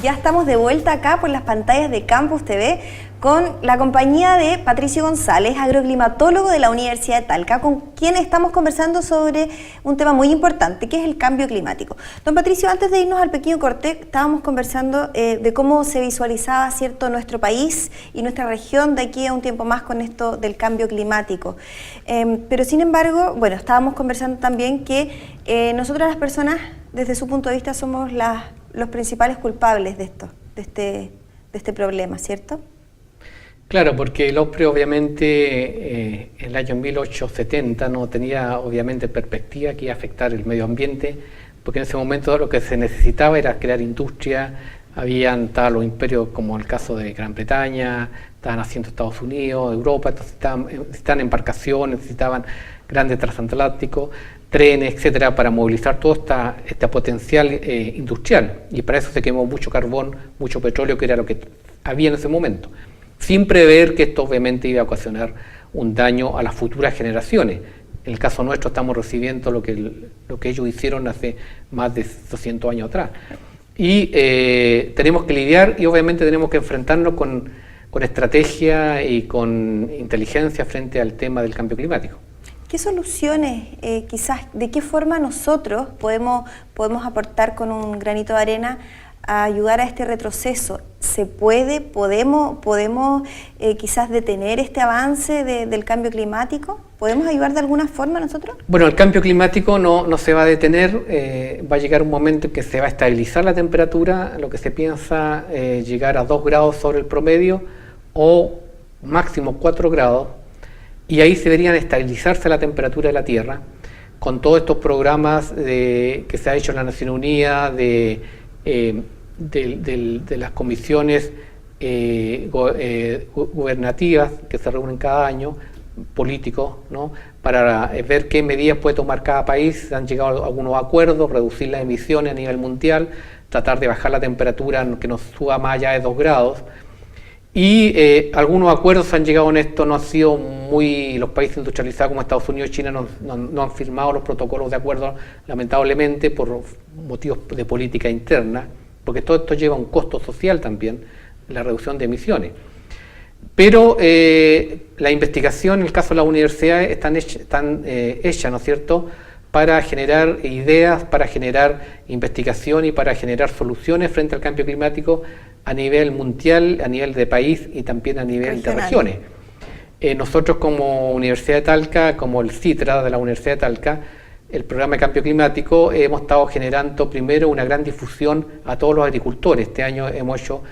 Ya estamos de vuelta acá por las pantallas de Campus TV con la compañía de Patricio González, agroclimatólogo de la Universidad de Talca, con quien estamos conversando sobre un tema muy importante, que es el cambio climático. Don Patricio, antes de irnos al pequeño corte, estábamos conversando de cómo se visualizaba, ¿cierto?, nuestro país y nuestra región de aquí a un tiempo más con esto del cambio climático. Pero sin embargo, bueno, estábamos conversando también que nosotras las personas, desde su punto de vista, somos los principales culpables de esto, de este problema, ¿cierto? Claro, porque el hombre obviamente en el año 1870 no tenía obviamente perspectiva que iba a afectar el medio ambiente, porque en ese momento lo que se necesitaba era crear industria. Estaban los imperios como el caso de Gran Bretaña, estaban haciendo Estados Unidos, Europa, entonces necesitaban embarcaciones, necesitaban grandes transatlánticos, trenes, etcétera, para movilizar todo este potencial industrial, y para eso se quemó mucho carbón, mucho petróleo, que era lo que había en ese momento, sin prever que esto obviamente iba a ocasionar un daño a las futuras generaciones. En el caso nuestro estamos recibiendo lo que ellos hicieron hace más de 200 años atrás. Y tenemos que lidiar y obviamente tenemos que enfrentarnos con estrategia y con inteligencia frente al tema del cambio climático. ¿Qué soluciones, quizás, de qué forma nosotros podemos aportar con un granito de arena a ayudar a este retroceso? ¿Se puede, podemos quizás detener este avance del cambio climático? ¿Podemos ayudar de alguna forma nosotros? Bueno, el cambio climático no se va a detener, va a llegar un momento en que se va a estabilizar la temperatura, lo que se piensa llegar a 2 grados sobre el promedio o máximo 4 grados, y ahí se deberían estabilizarse la temperatura de la Tierra con todos estos programas que se ha hecho en la Naciones Unidas, de las comisiones gubernativas que se reúnen cada año, políticos, ¿no?, para ver qué medidas puede tomar cada país. Se han llegado a algunos acuerdos: reducir las emisiones a nivel mundial, tratar de bajar la temperatura que no suba más allá de 2 grados. Y algunos acuerdos han llegado en esto, no han sido los países industrializados como Estados Unidos y China no han firmado los protocolos de acuerdo, lamentablemente, por motivos de política interna, porque todo esto lleva un costo social también, la reducción de emisiones. Pero la investigación, en el caso de las universidades, están hechas, ¿no es cierto?, para generar ideas, para generar investigación y para generar soluciones frente al cambio climático a nivel mundial, a nivel de país y también a nivel de regiones. Nosotros como Universidad de Talca, como el CITRA de la Universidad de Talca, el programa de cambio climático, hemos estado generando primero una gran difusión a todos los agricultores. Este año hemos hecho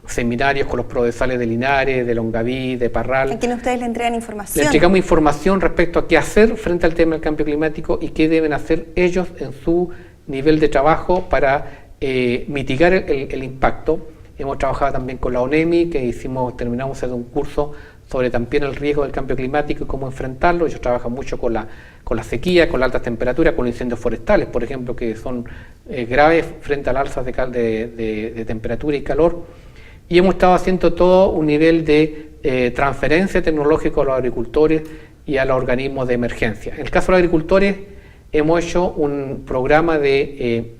seminarios con los profesores de Linares, de Longaví, de Parral. ¿A quién ustedes le entregan información? Le entregamos información respecto a qué hacer frente al tema del cambio climático y qué deben hacer ellos en su nivel de trabajo para mitigar el impacto. Hemos trabajado también con la ONEMI, que terminamos haciendo un curso sobre también el riesgo del cambio climático y cómo enfrentarlo. Ellos trabajan mucho con la sequía, con las altas temperaturas, con los incendios forestales, por ejemplo, que son graves frente a las alzas de temperatura y calor. Y hemos estado haciendo todo un nivel de transferencia tecnológica a los agricultores y a los organismos de emergencia. En el caso de los agricultores, hemos hecho un programa de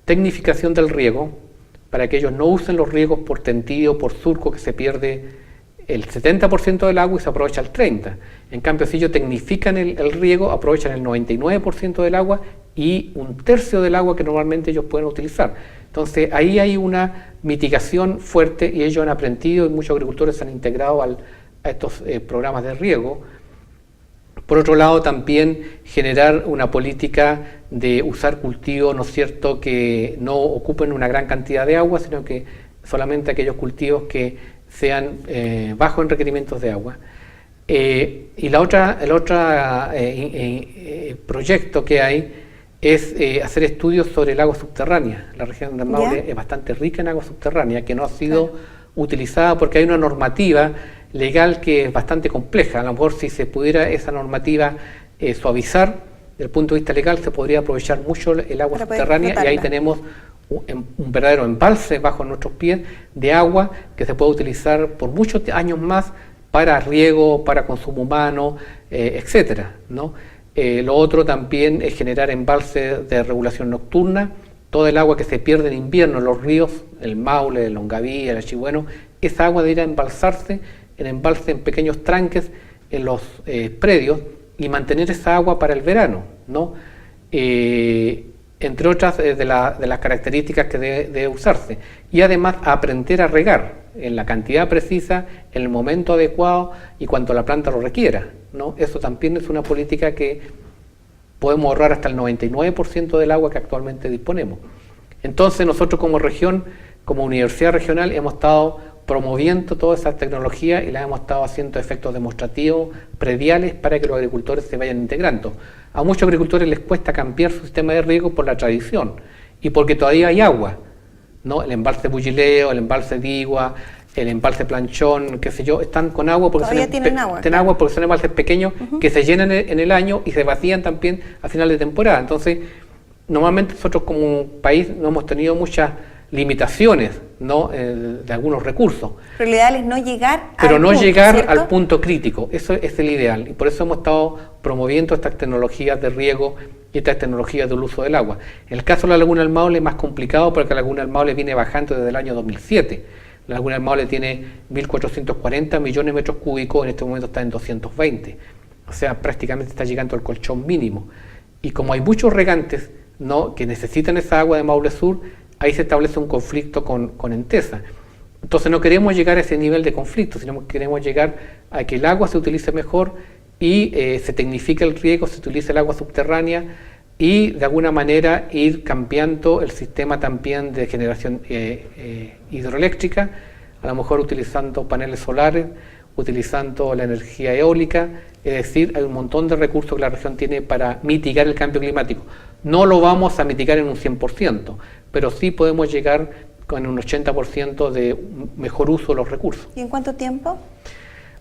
tecnificación del riego para que ellos no usen los riegos por tendido, por surco, que se pierde el 70% del agua y se aprovecha el 30%. En cambio, si ellos tecnifican el riego, aprovechan el 99% del agua y 1/3 del agua que normalmente ellos pueden utilizar. Entonces, ahí hay una mitigación fuerte y ellos han aprendido y muchos agricultores se han integrado a estos programas de riego. Por otro lado, también generar una política de usar cultivos, ¿no es cierto?, que no ocupen una gran cantidad de agua, sino que solamente aquellos cultivos que sean bajos en requerimientos de agua. Y el otro proyecto que hay es hacer estudios sobre el agua subterránea. La región del Maule es bastante rica en agua subterránea, que no ha sido utilizada porque hay una normativa legal que es bastante compleja. A lo mejor si se pudiera esa normativa suavizar, desde el punto de vista legal, se podría aprovechar mucho el agua subterránea, y ahí tenemos un verdadero embalse bajo nuestros pies de agua que se puede utilizar por muchos años más para riego, para consumo humano, etcétera, ¿no? Lo otro también es generar embalses de regulación nocturna todo el agua que se pierde en invierno en los ríos, el Maule, el Longaví, el Achigüeno, esa agua debería embalsarse en embalses en pequeños tranques en los predios y mantener esa agua para el verano, ¿no? Entre otras de las características que debe usarse. Y además aprender a regar en la cantidad precisa, en el momento adecuado y cuando la planta lo requiera, ¿no? Eso también es una política que podemos ahorrar hasta el 99% del agua que actualmente disponemos. Entonces nosotros como región, como universidad regional, hemos estado promoviendo todas esas tecnologías y las hemos estado haciendo efectos demostrativos, prediales, para que los agricultores se vayan integrando. A muchos agricultores les cuesta cambiar su sistema de riego por la tradición y porque todavía hay agua, ¿no? El embalse Bullileo, el embalse Digua, el embalse Planchón, qué sé yo, están con agua porque tienen agua, tienen agua porque son embalses pequeños que se llenan en el año y se vacían también a final de temporada. Entonces, normalmente nosotros como país no hemos tenido muchas limitaciones, ¿no? De algunos recursos. Pero lo ideal es no llegar al punto crítico, eso es el ideal, y por eso hemos estado promoviendo estas tecnologías de riego y estas tecnologías del uso del agua. En el caso de la Laguna del Maule es más complicado porque la Laguna del Maule viene bajando desde el año 2007. La Laguna del Maule tiene 1.440 millones de metros cúbicos, en este momento está en 220, o sea, prácticamente está llegando al colchón mínimo. Y como hay muchos regantes, ¿no?, que necesitan esa agua de Maule Sur, ahí se establece un conflicto con Entesa. Entonces no queremos llegar a ese nivel de conflicto, sino que queremos llegar a que el agua se utilice mejor y se tecnifique el riego, se utilice el agua subterránea y de alguna manera ir cambiando el sistema también de generación hidroeléctrica, a lo mejor utilizando paneles solares, utilizando la energía eólica, es decir, hay un montón de recursos que la región tiene para mitigar el cambio climático. No lo vamos a mitigar en un 100%, pero sí podemos llegar con un 80% de mejor uso de los recursos. ¿Y en cuánto tiempo?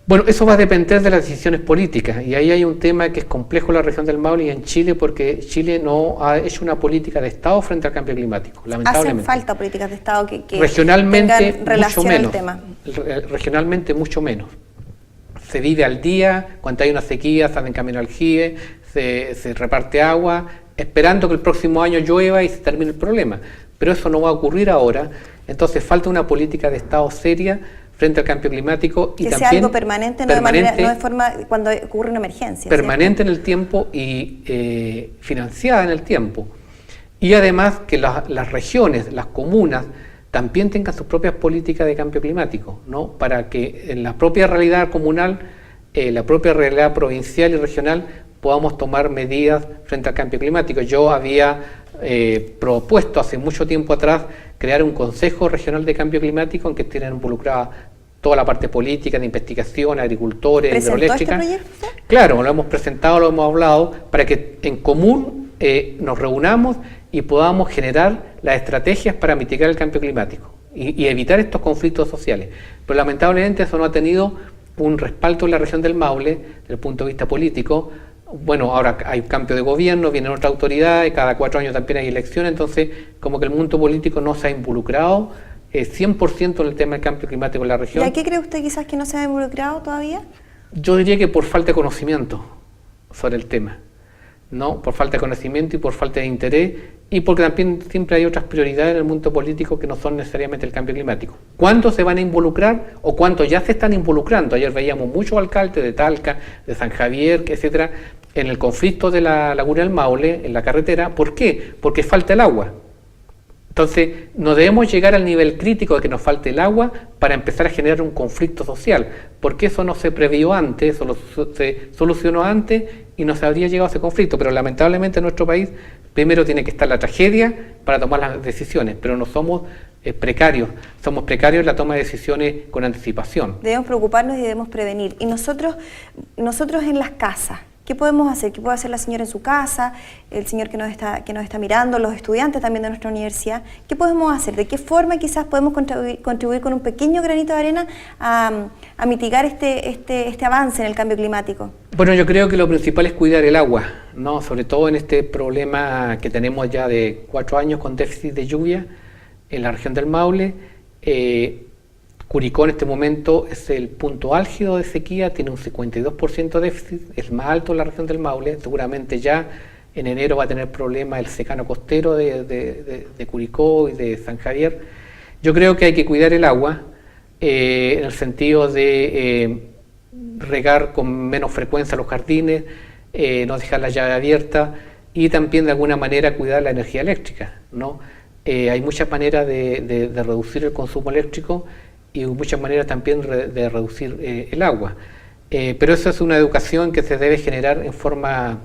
Bueno, eso va a depender de las decisiones políticas, y ahí hay un tema que es complejo en la región del Maule y en Chile, porque Chile no ha hecho una política de Estado frente al cambio climático, lamentablemente. Hacen falta políticas de Estado que regionalmente tengan relación mucho menos, al tema. Regionalmente mucho menos. Se vive al día, cuando hay una sequía, sale en camino al aljibe, se reparte agua, esperando que el próximo año llueva y se termine el problema. Pero eso no va a ocurrir ahora, entonces falta una política de Estado seria frente al cambio climático y que también sea algo permanente, no de forma cuando ocurre una emergencia. Permanente, ¿cierto?, en el tiempo y financiada en el tiempo. Y además que las regiones, las comunas, también tengan sus propias políticas de cambio climático, ¿no?, para que en la propia realidad comunal, la propia realidad provincial y regional, podamos tomar medidas frente al cambio climático. Yo había propuesto hace mucho tiempo atrás crear un Consejo Regional de Cambio Climático en que estén involucrada toda la parte política, de investigación, agricultores, hidroeléctrica. ¿Presentó este proyecto? Claro, lo hemos presentado, lo hemos hablado, para que en común nos reunamos y podamos generar las estrategias para mitigar el cambio climático y evitar estos conflictos sociales. Pero lamentablemente eso no ha tenido un respaldo en la región del Maule, desde el punto de vista político. Bueno, ahora hay cambio de gobierno, vienen otras autoridades, cada 4 años también hay elecciones, entonces como que el mundo político no se ha involucrado 100% en el tema del cambio climático en la región. ¿Y a qué cree usted quizás que no se ha involucrado todavía? Yo diría que por falta de conocimiento sobre el tema, ¿no? Por falta de conocimiento y por falta de interés, y porque también siempre hay otras prioridades en el mundo político que no son necesariamente el cambio climático. ¿Cuántos se van a involucrar o cuántos ya se están involucrando? Ayer veíamos muchos alcaldes de Talca, de San Javier, etcétera, en el conflicto de la Laguna del Maule, en la carretera. ¿Por qué? Porque falta el agua. Entonces, no debemos llegar al nivel crítico de que nos falte el agua para empezar a generar un conflicto social, porque eso no se previó antes, eso se solucionó antes y no se habría llegado a ese conflicto. Pero lamentablemente en nuestro país primero tiene que estar la tragedia para tomar las decisiones, pero no somos precarios, somos precarios en la toma de decisiones con anticipación. Debemos preocuparnos y debemos prevenir. Y nosotros en las casas, ¿qué podemos hacer? ¿Qué puede hacer la señora en su casa, el señor que nos está mirando, los estudiantes también de nuestra universidad? ¿Qué podemos hacer? ¿De qué forma quizás podemos contribuir con un pequeño granito de arena a mitigar este avance en el cambio climático? Bueno, yo creo que lo principal es cuidar el agua, ¿no? Sobre todo en este problema que tenemos ya de 4 años con déficit de lluvia en la región del Maule. Curicó en este momento es el punto álgido de sequía, tiene un 52% de déficit, es más alto en la región del Maule, seguramente ya En enero va a tener problemas el secano costero de Curicó y de San Javier. Yo creo que hay que cuidar el agua en el sentido de regar con menos frecuencia los jardines, no dejar la llave abierta y también de alguna manera cuidar la energía eléctrica, ¿no? Hay muchas maneras de reducir el consumo eléctrico y muchas maneras también de reducir el agua. Pero eso es una educación que se debe generar en forma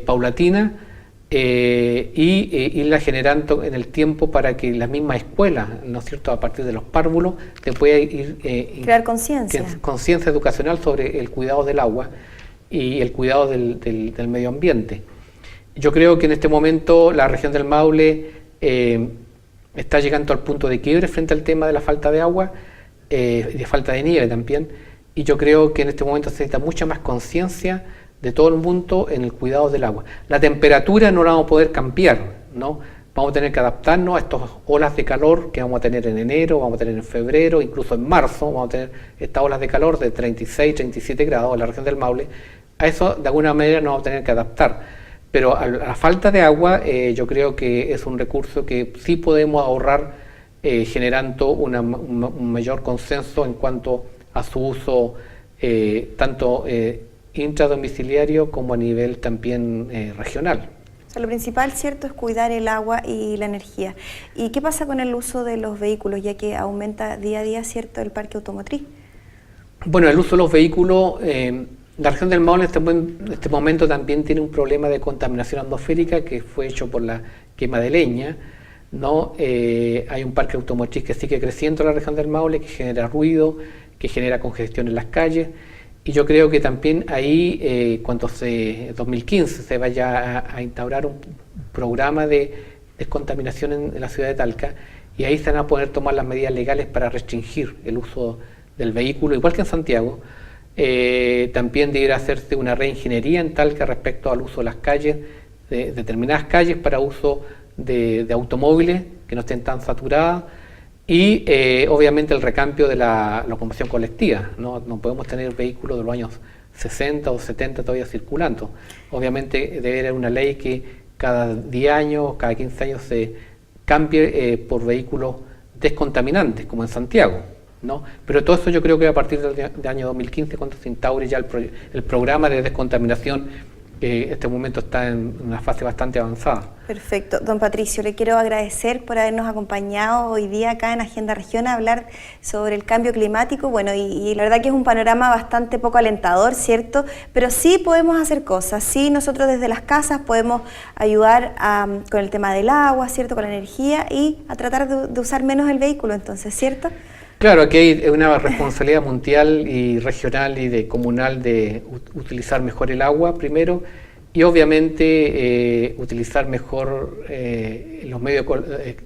paulatina y irla generando en el tiempo para que la misma escuela, ¿no es cierto?, a partir de los párvulos, te pueda ir crear conciencia educacional sobre el cuidado del agua y el cuidado del medio ambiente. Yo creo que en este momento la región del Maule está llegando al punto de quiebre frente al tema de la falta de agua y de falta de nieve también, y yo creo que en este momento se necesita mucha más conciencia de todo el mundo en el cuidado del agua. La temperatura no la vamos a poder cambiar, ¿no? Vamos a tener que adaptarnos a estas olas de calor que vamos a tener en enero, vamos a tener en febrero, incluso en marzo, vamos a tener estas olas de calor de 36, 37 grados en la región del Maule. A eso de alguna manera nos vamos a tener que adaptar. Pero a la falta de agua yo creo que es un recurso que sí podemos ahorrar generando un mayor consenso en cuanto a su uso tanto intradomiciliario como a nivel también regional. O sea, lo principal, ¿cierto?, es cuidar el agua y la energía. ¿Y qué pasa con el uso de los vehículos, ya que aumenta día a día, ¿cierto?, el parque automotriz? Bueno, el uso de los vehículos, la región del Maule en este momento también tiene un problema de contaminación atmosférica que fue hecho por la quema de leña, ¿no? Hay un parque automotriz que sigue creciendo en la región del Maule, que genera ruido, que genera congestión en las calles. Y yo creo que también ahí, cuando en 2015 se vaya a instaurar un programa de descontaminación en la ciudad de Talca, y ahí se van a poder tomar las medidas legales para restringir el uso del vehículo, igual que en Santiago. También deberá hacerse una reingeniería en Talca respecto al uso de las calles, de determinadas calles para uso de automóviles que no estén tan saturadas. Y obviamente el recambio de la locomoción colectiva, ¿no? No podemos tener vehículos de los años 60 o 70 todavía circulando. Obviamente debe haber una ley que cada 10 años, cada 15 años se cambie por vehículos descontaminantes, como en Santiago, ¿no? Pero todo eso yo creo que a partir del año 2015, cuando se instaure ya el programa de descontaminación, que en este momento está en una fase bastante avanzada. Perfecto. Don Patricio, le quiero agradecer por habernos acompañado hoy día acá en Agenda Región a hablar sobre el cambio climático. Bueno, y la verdad que es un panorama bastante poco alentador, ¿cierto? Pero sí podemos hacer cosas. Sí, nosotros desde las casas podemos ayudar con el tema del agua, ¿cierto?, con la energía y a tratar de usar menos el vehículo, entonces, ¿cierto? Claro, aquí hay una responsabilidad mundial y regional y comunal de utilizar mejor el agua primero y obviamente utilizar mejor los medios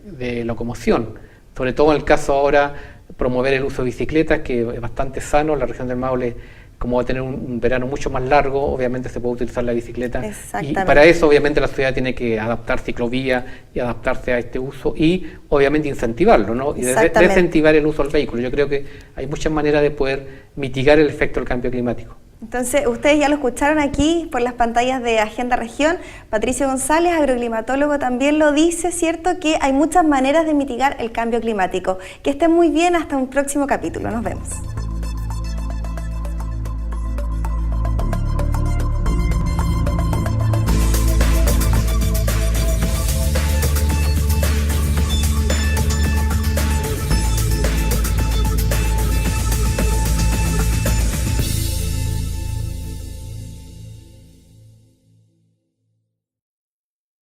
de locomoción, sobre todo en el caso ahora promover el uso de bicicletas, que es bastante sano. La región del Maule, como va a tener un verano mucho más largo, obviamente se puede utilizar la bicicleta y para eso obviamente la ciudad tiene que adaptar ciclovías y adaptarse a este uso y obviamente incentivarlo, ¿no? Y desincentivar el uso del vehículo. Yo creo que hay muchas maneras de poder mitigar el efecto del cambio climático. Entonces, ustedes ya lo escucharon aquí por las pantallas de Agenda Región. Patricio González, agroclimatólogo, también lo dice, ¿cierto?, que hay muchas maneras de mitigar el cambio climático. Que estén muy bien, hasta un próximo capítulo. Nos vemos.